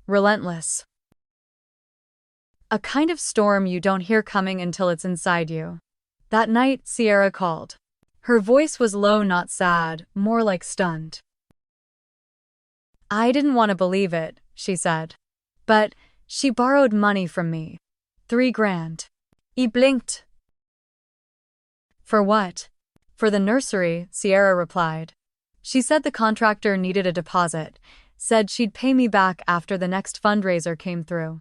Speaker 1: Relentless. A kind of storm you don't hear coming until it's inside you. That night, Sierra called. Her voice was low, not sad, more like stunned. I didn't want to believe it, she said. But she borrowed money from me. 3 grand. I blinked. For what? For the nursery, Sierra replied. She said the contractor needed a deposit, said she'd pay me back after the next fundraiser came through.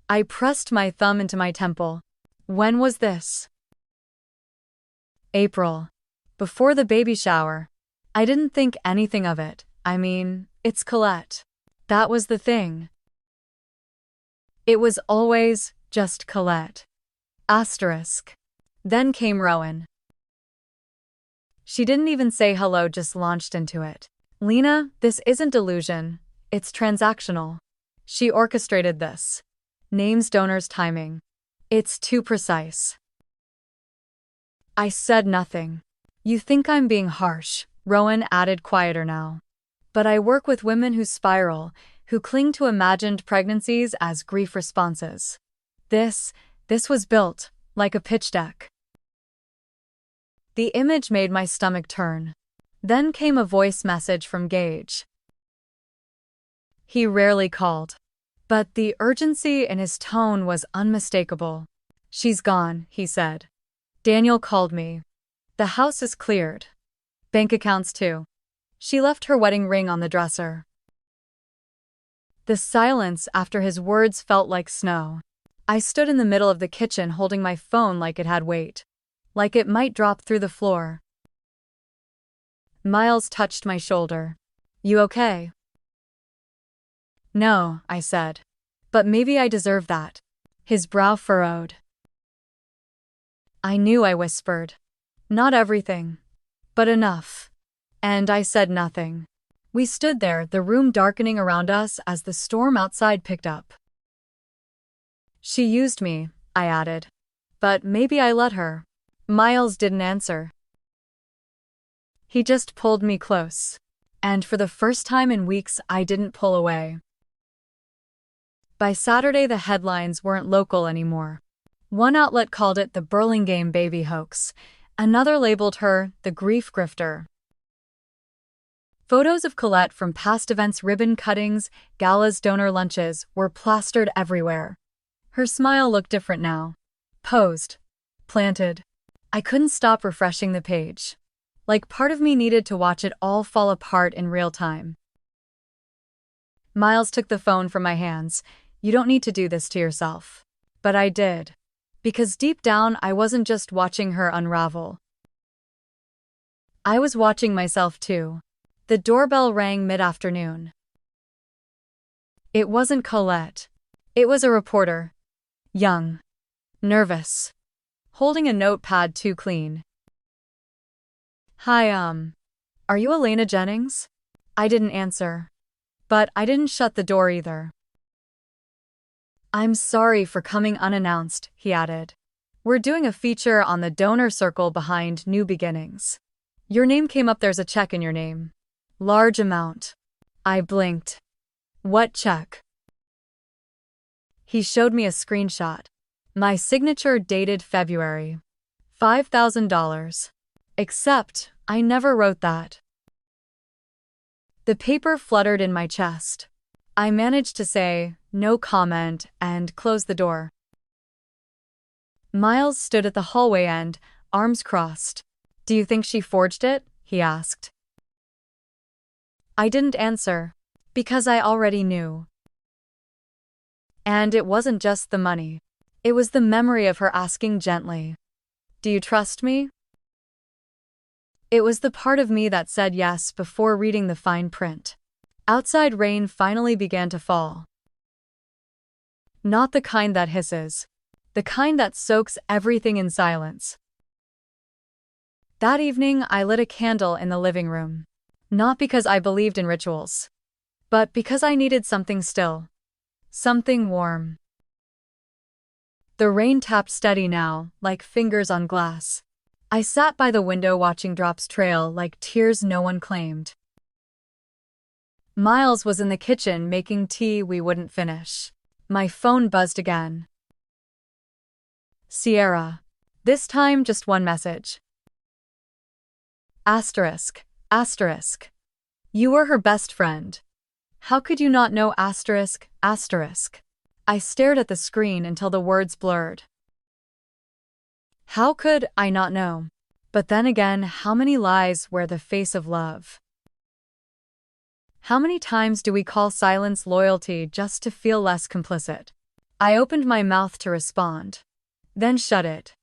Speaker 1: I pressed my thumb into my temple. When was this? April. Before the baby shower. I didn't think anything of it. I mean, it's Colette. That was the thing. It was always just Colette. Asterisk. Then came Rowan. She didn't even say hello, just launched into it. Lena, this isn't delusion. It's transactional. She orchestrated this. Names, donors, timing. It's too precise. I said nothing. You think I'm being harsh, Rowan added, quieter now. But I work with women who spiral, who cling to imagined pregnancies as grief responses. This was built like a pitch deck. The image made my stomach turn. Then came a voice message from Gage. He rarely called, but the urgency in his tone was unmistakable. She's gone, he said. Daniel called me. The house is cleared. Bank accounts too. She left her wedding ring on the dresser. The silence after his words felt like snow. I stood in the middle of the kitchen holding my phone like it had weight. Like it might drop through the floor. Miles touched my shoulder. You okay? No, I said. But maybe I deserve that. His brow furrowed. I knew, I whispered. Not everything. But enough. And I said nothing. We stood there, the room darkening around us as the storm outside picked up. She used me, I added. But maybe I let her. Miles didn't answer. He just pulled me close. And for the first time in weeks, I didn't pull away. By Saturday, the headlines weren't local anymore. One outlet called it the Burlingame baby hoax. Another labeled her the grief grifter. Photos of Colette from past events, ribbon cuttings, galas, donor lunches, were plastered everywhere. Her smile looked different now. Posed. Planted. I couldn't stop refreshing the page. Like part of me needed to watch it all fall apart in real time. Miles took the phone from my hands. You don't need to do this to yourself. But I did. Because deep down, I wasn't just watching her unravel. I was watching myself too. The doorbell rang mid-afternoon. It wasn't Colette. It was a reporter. Young. Nervous. Holding a notepad too clean. Hi, are you Elena Jennings? I didn't answer. But I didn't shut the door either. I'm sorry for coming unannounced, he added. We're doing a feature on the donor circle behind New Beginnings. Your name came up, there's a check in your name. Large amount. I blinked. What check? He showed me a screenshot. My signature dated February. $5,000. Except, I never wrote that. The paper fluttered in my chest. I managed to say, no comment, and close the door. Miles stood at the hallway end, arms crossed. Do you think she forged it? He asked. I didn't answer. Because I already knew. And it wasn't just the money. It was the memory of her asking gently, do you trust me? It was the part of me that said yes before reading the fine print. Outside, rain finally began to fall. Not the kind that hisses. The kind that soaks everything in silence. That evening, I lit a candle in the living room. Not because I believed in rituals. But because I needed something still. Something warm. The rain tapped steady now, like fingers on glass. I sat by the window watching drops trail like tears no one claimed. Miles was in the kitchen making tea we wouldn't finish. My phone buzzed again. Sierra. This time just one message. Asterisk. Asterisk. You were her best friend. How could you not know asterisk, asterisk? I stared at the screen until the words blurred. How could I not know? But then again, how many lies wear the face of love? How many times do we call silence loyalty just to feel less complicit? I opened my mouth to respond, then shut it.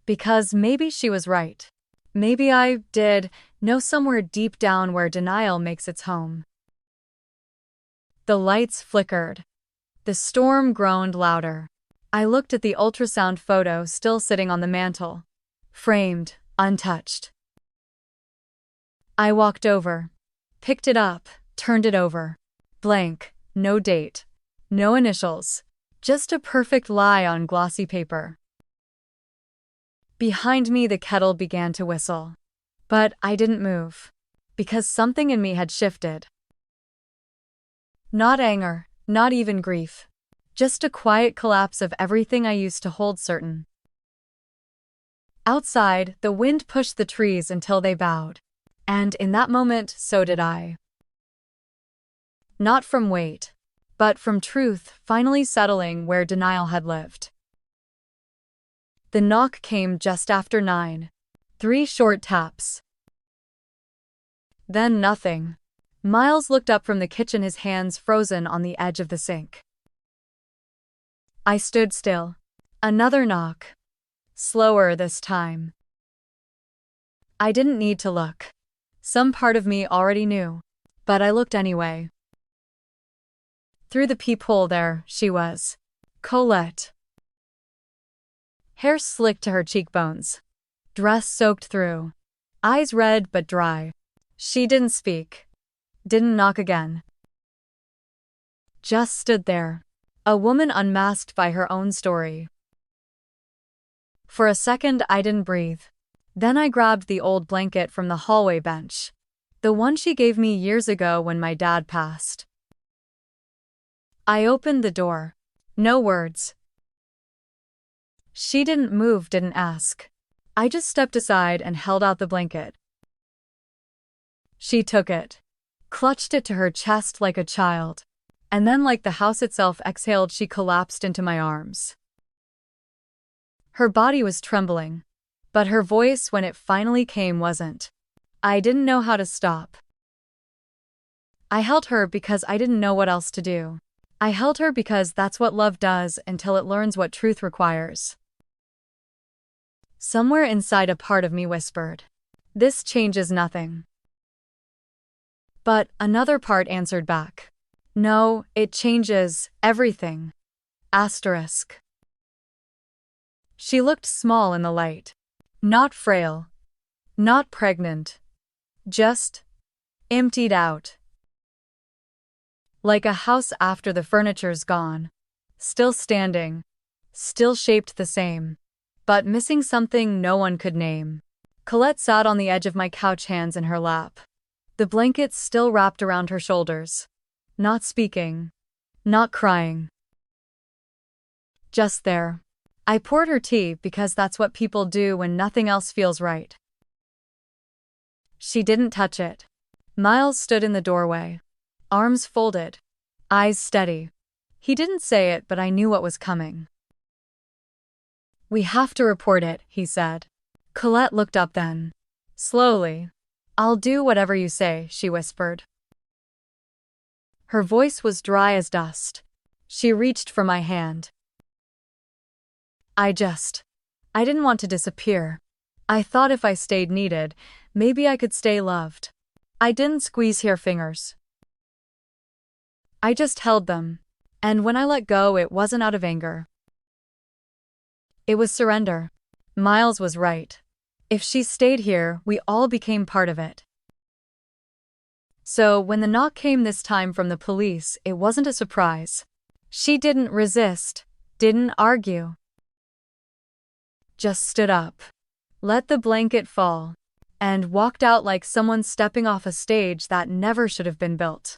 Speaker 1: Because maybe she was right. Maybe I did know somewhere deep down where denial makes its home. The lights flickered. The storm groaned louder. I looked at the ultrasound photo still sitting on the mantel. Framed, untouched. I walked over. Picked it up, turned it over. Blank, no date. No initials. Just a perfect lie on glossy paper. Behind me the kettle began to whistle. But I didn't move. Because something in me had shifted. Not anger, not even grief. Just a quiet collapse of everything I used to hold certain. Outside, the wind pushed the trees until they bowed. And in that moment, so did I. Not from weight, but from truth finally settling where denial had lived. The knock came just after 9. 3 short taps. Then nothing. Miles looked up from the kitchen, his hands frozen on the edge of the sink. I stood still. Another knock. Slower this time. I didn't need to look. Some part of me already knew, but I looked anyway. Through the peephole there, she was. Colette. Hair slicked to her cheekbones. Dress soaked through. Eyes red but dry. She didn't speak. Didn't knock again. Just stood there. A woman unmasked by her own story. For a second I didn't breathe. Then I grabbed the old blanket from the hallway bench. The one she gave me years ago when my dad passed. I opened the door. No words. She didn't move, didn't ask. I just stepped aside and held out the blanket. She took it. Clutched it to her chest like a child. And then, like the house itself exhaled, she collapsed into my arms. Her body was trembling. But her voice, when it finally came, wasn't. I didn't know how to stop. I held her because I didn't know what else to do. I held her because that's what love does until it learns what truth requires. Somewhere inside a part of me whispered, "This changes nothing." But another part answered back, "No, it changes everything." Asterisk. She looked small in the light. Not frail. Not pregnant. Just emptied out. Like a house after the furniture's gone. Still standing. Still shaped the same. But missing something no one could name. Colette sat on the edge of my couch, hands in her lap. The blanket still wrapped around her shoulders. Not speaking. Not crying. Just there. I poured her tea because that's what people do when nothing else feels right. She didn't touch it. Miles stood in the doorway. Arms folded. Eyes steady. He didn't say it, but I knew what was coming. "We have to report it," he said. Colette looked up then. Slowly. "I'll do whatever you say," she whispered. Her voice was dry as dust. She reached for my hand. I didn't want to disappear. I thought if I stayed needed, maybe I could stay loved. I didn't squeeze her fingers. I just held them. And when I let go, it wasn't out of anger. It was surrender. Miles was right. If she stayed here, we all became part of it. So when the knock came this time from the police, it wasn't a surprise. She didn't resist, didn't argue. just stood up, let the blanket fall, and walked out like someone stepping off a stage that never should have been built.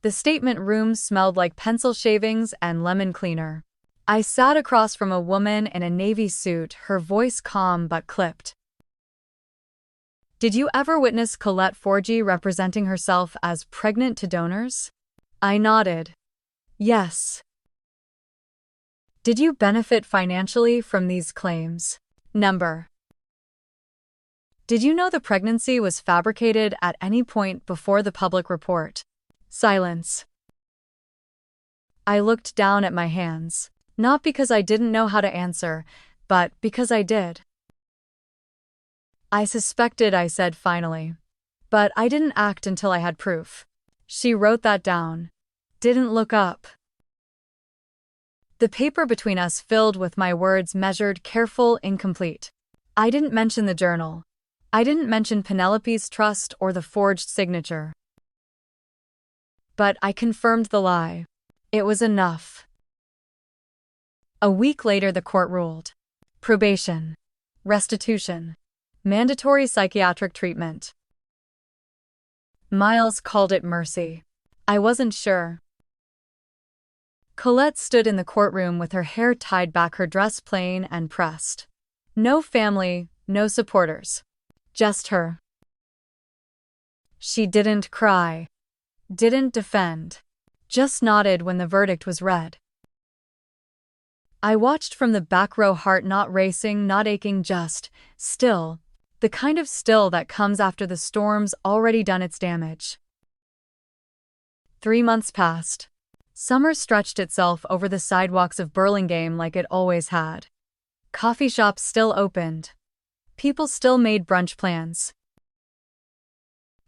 Speaker 1: The statement room smelled like pencil shavings and lemon cleaner. I sat across from a woman in a navy suit, her voice calm but clipped. Did you ever witness Colette Forgy representing herself as pregnant to donors? I nodded. Yes. Did you benefit financially from these claims? Number. Did you know the pregnancy was fabricated at any point before the public report? Silence. I looked down at my hands, not because I didn't know how to answer, but because I did. I suspected, I said finally. But I didn't act until I had proof. She wrote that down. Didn't look up. The paper between us filled with my words measured, careful, incomplete. I didn't mention the journal. I didn't mention Penelope's trust or the forged signature. But I confirmed the lie. It was enough. A week later, the court ruled. Probation. Restitution. Mandatory psychiatric treatment. Miles called it mercy. I wasn't sure. Colette stood in the courtroom with her hair tied back, her dress plain and pressed. No family, no supporters. Just her. She didn't cry. Didn't defend. Just nodded when the verdict was read. I watched from the back row, heart not racing, not aching, just still. The kind of still that comes after the storm's already done its damage. 3 months passed. Summer stretched itself over the sidewalks of Burlingame like it always had. Coffee shops still opened. People still made brunch plans.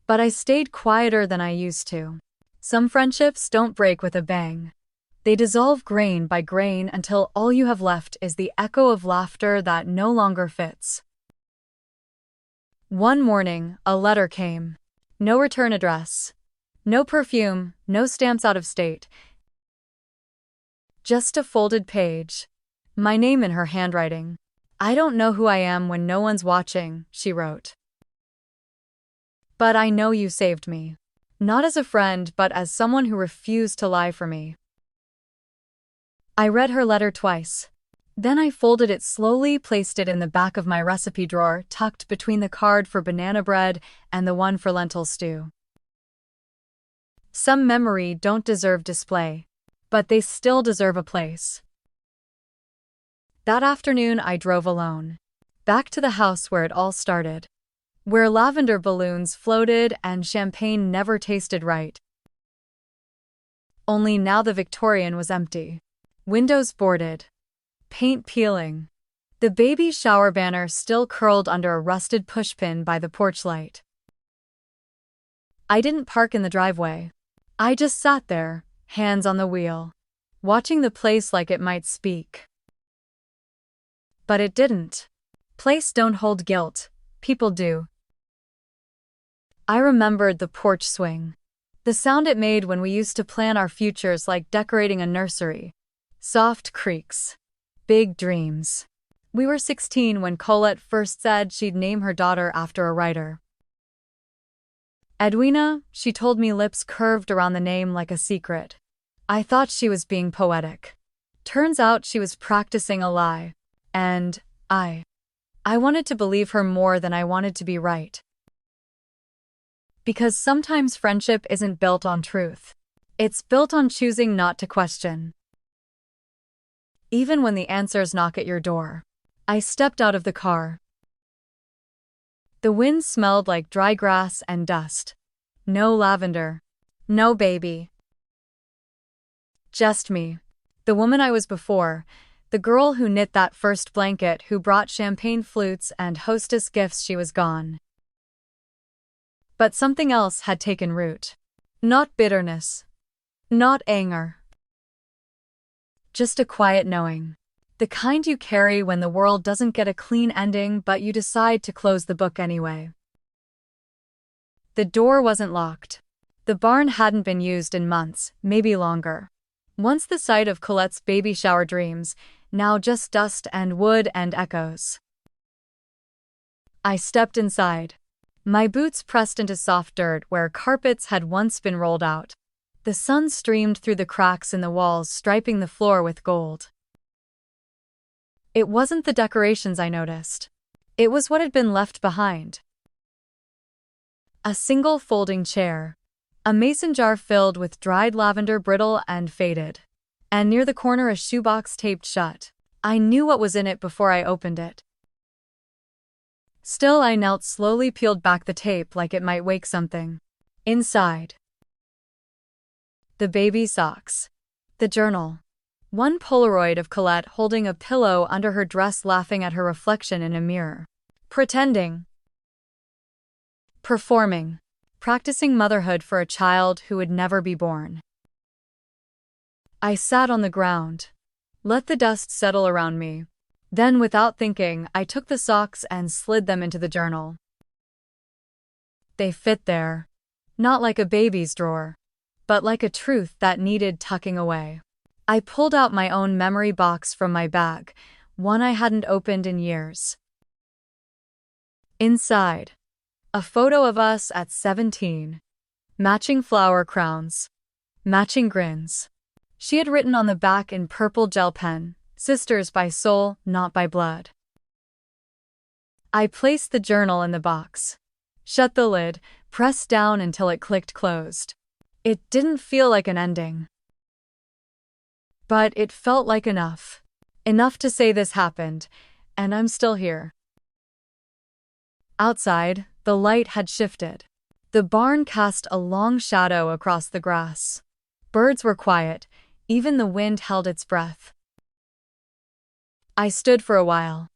Speaker 1: But I stayed quieter than I used to. Some friendships don't break with a bang. They dissolve grain by grain until all you have left is the echo of laughter that no longer fits. One morning, a letter came. No return address. No perfume, no stamps out of state. Just a folded page. My name in her handwriting. I don't know who I am when no one's watching, she wrote. But I know you saved me. Not as a friend, but as someone who refused to lie for me. I read her letter twice. Then I folded it slowly, placed it in the back of my recipe drawer, tucked between the card for banana bread and the one for lentil stew. Some memory don't deserve display, but they still deserve a place. That afternoon I drove alone. Back to the house where it all started. Where lavender balloons floated and champagne never tasted right. Only now the Victorian was empty. Windows boarded. Paint peeling. The baby shower banner still curled under a rusted pushpin by the porch light. I didn't park in the driveway. I just sat there, hands on the wheel, watching the place like it might speak. But it didn't. Place don't hold guilt, people do. I remembered the porch swing. The sound it made when we used to plan our futures like decorating a nursery. Soft creaks. Big dreams. We were 16 when Colette first said she'd name her daughter after a writer. Edwina, she told me, lips curved around the name like a secret. I thought she was being poetic. Turns out she was practicing a lie. And I wanted to believe her more than I wanted to be right. Because sometimes friendship isn't built on truth. It's built on choosing not to question. Even when the answers knock at your door. I stepped out of the car. The wind smelled like dry grass and dust. No lavender. No baby. Just me. The woman I was before. The girl who knit that first blanket, who brought champagne flutes and hostess gifts. She was gone. But something else had taken root. Not bitterness. Not anger. Just a quiet knowing. The kind you carry when the world doesn't get a clean ending but you decide to close the book anyway. The door wasn't locked. The barn hadn't been used in months, maybe longer. Once the sight of Colette's baby shower dreams, Now just dust and wood and echoes. I stepped inside. My boots pressed into soft dirt where carpets had once been rolled out. The sun streamed through the cracks in the walls, striping the floor with gold. It wasn't the decorations I noticed. It was what had been left behind. A single folding chair. A mason jar filled with dried lavender, brittle and faded. And near the corner a shoebox taped shut. I knew what was in it before I opened it. Still, I knelt, slowly peeled back the tape like it might wake something. Inside. The baby socks. The journal. One Polaroid of Colette holding a pillow under her dress, laughing at her reflection in a mirror. Pretending. Performing. Practicing motherhood for a child who would never be born. I sat on the ground. Let the dust settle around me. Then, without thinking, I took the socks and slid them into the journal. They fit there. Not like a baby's drawer, but like a truth that needed tucking away. I pulled out my own memory box from my bag, one I hadn't opened in years. Inside, a photo of us at 17. Matching flower crowns. Matching grins. She had written on the back in purple gel pen, "Sisters by soul, not by blood." I placed the journal in the box. Shut the lid, pressed down until it clicked closed. It didn't feel like an ending. But it felt like enough. Enough to say this happened, and I'm still here. Outside, the light had shifted. The barn cast a long shadow across the grass. Birds were quiet, even the wind held its breath. I stood for a while,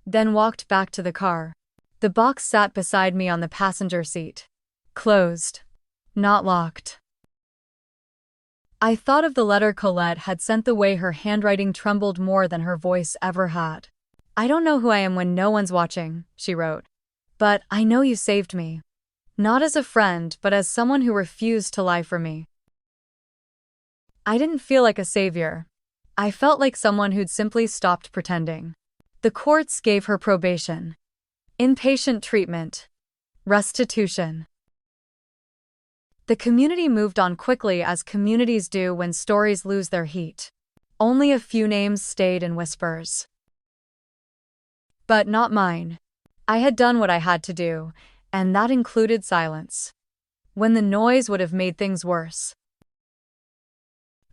Speaker 1: then walked back to the car. The box sat beside me on the passenger seat. Closed. Not locked. I thought of the letter Colette had sent, the way her handwriting trembled more than her voice ever had. "I don't know who I am when no one's watching," she wrote. "But I know you saved me. Not as a friend, but as someone who refused to lie for me." I didn't feel like a savior. I felt like someone who'd simply stopped pretending. The courts gave her probation. Inpatient treatment. Restitution. The community moved on quickly, as communities do when stories lose their heat. Only a few names stayed in whispers. But not mine. I had done what I had to do, and that included silence. When the noise would have made things worse.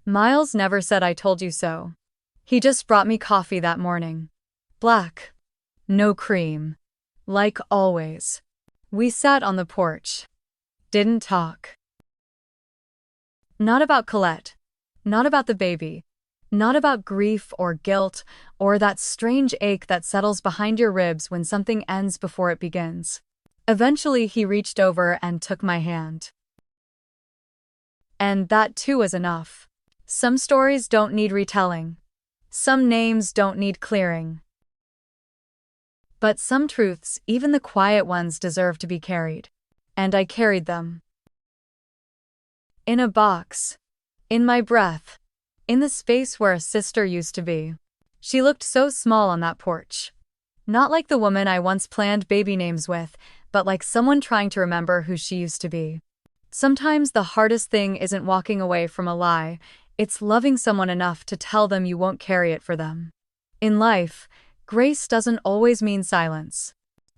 Speaker 1: Miles never said "I told you so." He just brought me coffee that morning. Black. No cream. Like always. We sat on the porch. Didn't talk. Not about Colette. Not about the baby. Not about grief or guilt, or that strange ache that settles behind your ribs when something ends before it begins. Eventually, he reached over and took my hand. And that too was enough. Some stories don't need retelling. Some names don't need clearing. But some truths, even the quiet ones, deserve to be carried. And I carried them. In a box. In my breath. In the space where a sister used to be. She looked so small on that porch. Not like the woman I once planned baby names with, but like someone trying to remember who she used to be. Sometimes the hardest thing isn't walking away from a lie, it's loving someone enough to tell them you won't carry it for them. In life, grace doesn't always mean silence.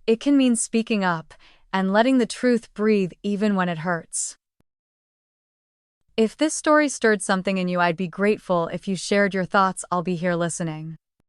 Speaker 1: It can mean speaking up and letting the truth breathe even when it hurts. If this story stirred something in you, I'd be grateful if you shared your thoughts. I'll be here listening.